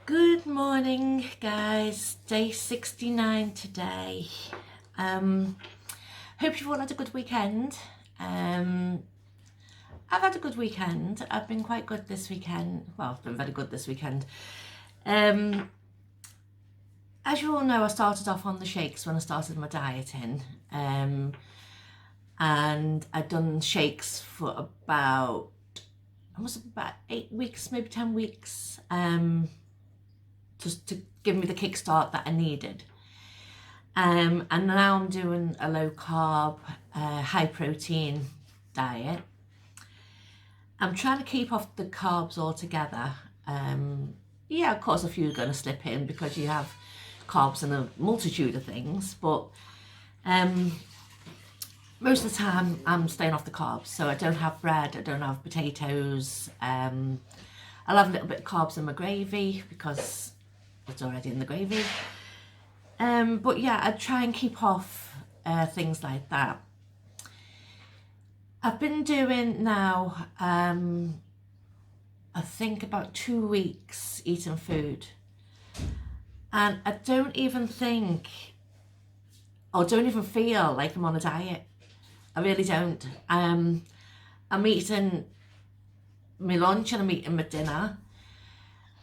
Good morning, guys. Day 69 today. Hope you've all had a good weekend. I've had a good weekend. I've been quite good this weekend. Well, I've been very good this weekend. As you all know, I started off on the shakes when I started my dieting. And I'd done shakes for about 8 weeks, maybe 10 weeks. Just to give me the kickstart that I needed. And now I'm doing a low carb, high protein diet. I'm trying to keep off the carbs altogether. Yeah, of course a few are going to slip in because you have carbs in a multitude of things, but most of the time I'm staying off the carbs. So I don't have bread, I don't have potatoes. I'll have a little bit of carbs in my gravy because it's already in the gravy. But yeah, I try and keep off things like that. I've been doing now, I think about 2 weeks eating food. And I don't even think, or don't even feel like I'm on a diet. I really don't. I'm eating my lunch and I'm eating my dinner.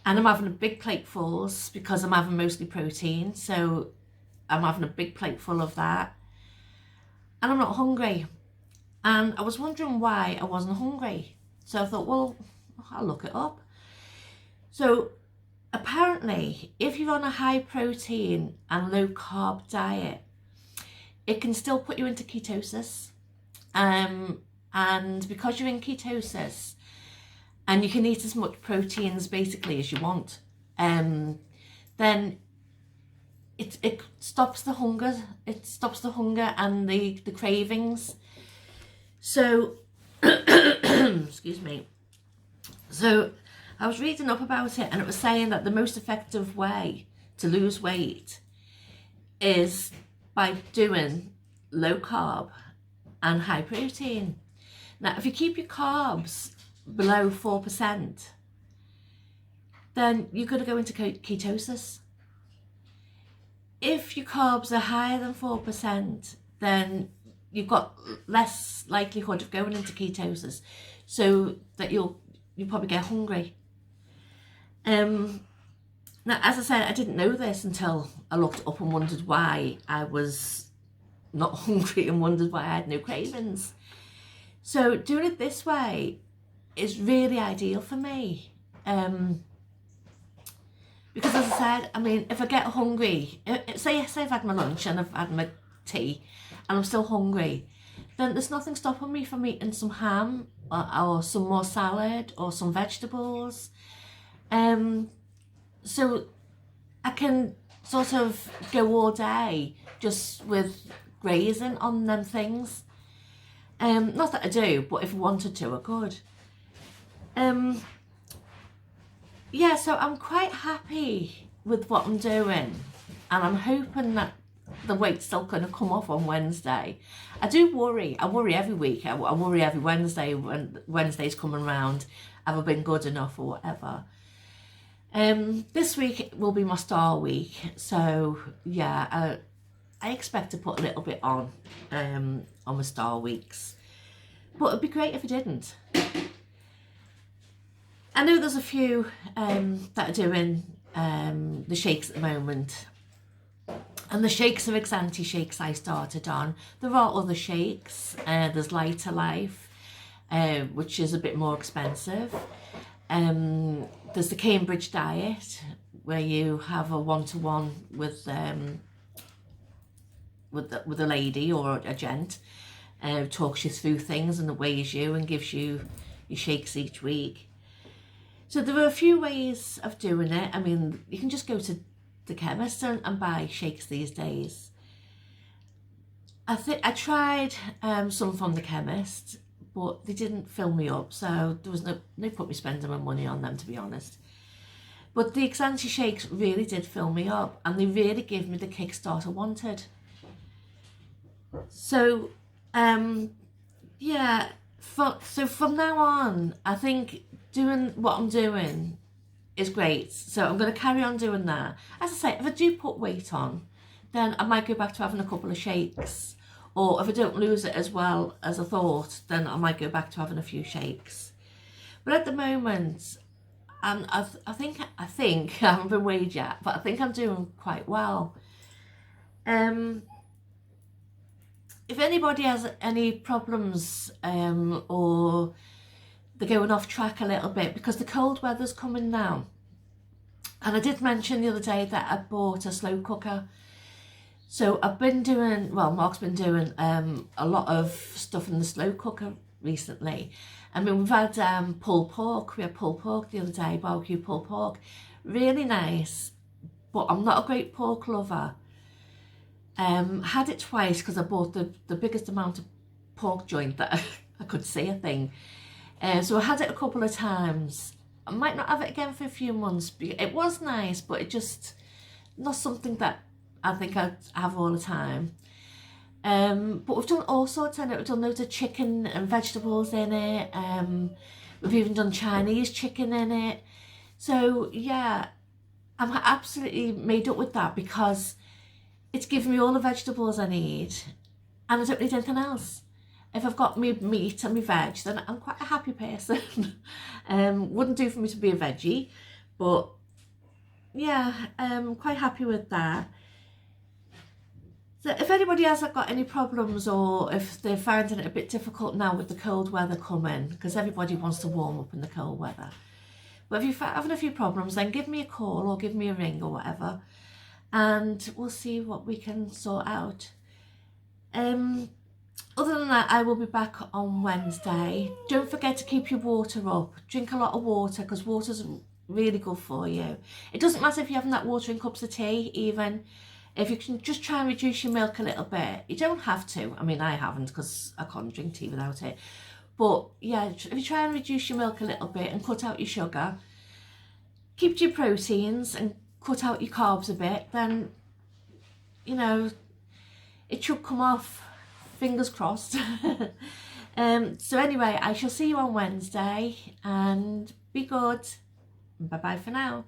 And I'm having a big platefuls because I'm having mostly protein. So I'm having a big plate full of that. And I'm not hungry. And I was wondering why I wasn't hungry. So I thought, well, I'll look it up. So apparently, if you're on a high protein and low carb diet, it can still put you into ketosis. And because you're in ketosis, and you can eat as much proteins basically as you want, then it stops the hunger. It stops the hunger and the cravings. So, excuse me. So I was reading up about it and it was saying that the most effective way to lose weight is by doing low carb and high protein. Now, if you keep your carbs below 4%, then you're going to go into ketosis. If your carbs are higher than 4%, then you've got less likelihood of going into ketosis, so that you'll probably get hungry. Now, as I said, I didn't know this until I looked up and wondered why I was not hungry and wondered why I had no cravings. So doing it this way is really ideal for me, because as I said, I mean, if I get hungry, say I've had my lunch and I've had my tea and I'm still hungry, then there's nothing stopping me from eating some ham or some more salad or some vegetables. So I can sort of go all day just with grazing on them things. Not that I do, but if I wanted to, I could. Yeah, so I'm quite happy with what I'm doing, and I'm hoping that the weight's still going to come off on Wednesday. I do worry. I worry every week. I worry every Wednesday when Wednesday's coming around. Have I been good enough or whatever? This week will be my star week, so yeah, I expect to put a little bit on my star weeks, but it'd be great if I didn't. I know there's a few that are doing the shakes at the moment, and the shakes are exactly shakes I started on. There are other shakes. There's Lighter Life, which is a bit more expensive. There's the Cambridge diet, where you have a one-to-one with a lady or a gent, talks you through things and weighs you and gives you your shakes each week. So there are a few ways of doing it. I mean, you can just go to the chemist and buy shakes these days. I tried some from the chemist, but they didn't fill me up, so there was no point me spending my money on them, to be honest. But the Xanthi shakes really did fill me up, and they really gave me the kickstart I wanted. So, yeah, so from now on, I think doing what I'm doing is great. So I'm going to carry on doing that. As I say, if I do put weight on, then I might go back to having a couple of shakes. Or if I don't lose it as well as I thought, then I might go back to having a few shakes. But at the moment, I think I haven't been weighed yet, but I think I'm doing quite well. If anybody has any problems or they're going off track a little bit, because the cold weather's coming now, and I did mention the other day that I bought a slow cooker. So I've been doing, well, Mark's been doing a lot of stuff in the slow cooker recently. I mean, we've had pulled pork. We had pulled pork the other day, barbecue pulled pork. Really nice, but I'm not a great pork lover. Had it twice because I bought the biggest amount of pork joint that I could see, I think. So I had it a couple of times. I might not have it again for a few months. It was nice, but it just not something that I think I'd have all the time. But we've done all sorts in it. We've done loads of chicken and vegetables in it. We've even done Chinese chicken in it. So yeah, I'm absolutely made up with that because it's given me all the vegetables I need and I don't need anything else. If I've got me meat and me veg, then I'm quite a happy person. Wouldn't do for me to be a veggie, but yeah, I'm quite happy with that. So if anybody has got any problems or if they're finding it a bit difficult now with the cold weather coming, because everybody wants to warm up in the cold weather. But if you're having a few problems, then give me a call or give me a ring or whatever, and we'll see what we can sort out. Other than that, I will be back on Wednesday. Don't forget to keep your water up. Drink a lot of water because water's really good for you. It doesn't matter if you're having that water in cups of tea, even. If you can just try and reduce your milk a little bit. You don't have to. I mean, I haven't because I can't drink tea without it. But yeah, if you try and reduce your milk a little bit and cut out your sugar, keep your proteins and cut out your carbs a bit, then, you know, it should come off. Fingers crossed. So anyway, I shall see you on Wednesday and be good. Bye bye for now.